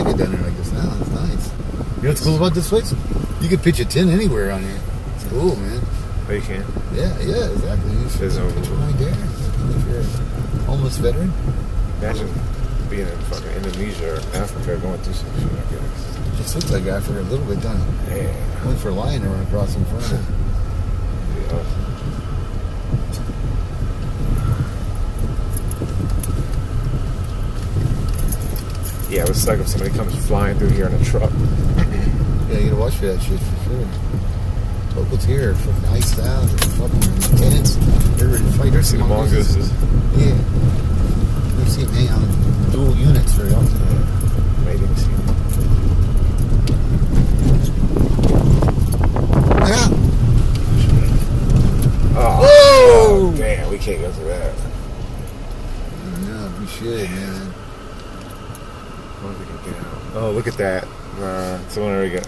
like it down there like this now. It's nice. You know what's cool about this place? You can pitch a tent anywhere on here. It's cool, man. Oh, you can? Yeah, exactly. You should pitch one right there. If you're a homeless veteran. Imagine being in fucking Indonesia or Africa going through some shit like that. Just looks like Africa a little bit, doesn't it? Yeah. Went for a lion to run across in front of it. Yeah. Yeah, it would suck if somebody comes flying through here in a truck. Yeah, you gotta watch for that shit for sure. Locals here are fucking iced out, fucking tents. They're ready to fight. See the mongooses. Yeah. I've seen them hang on dual units very often. Mating scene. Yeah. Oh, damn, we can't go through that. No, we should, man. Oh, look at that. Someone already got.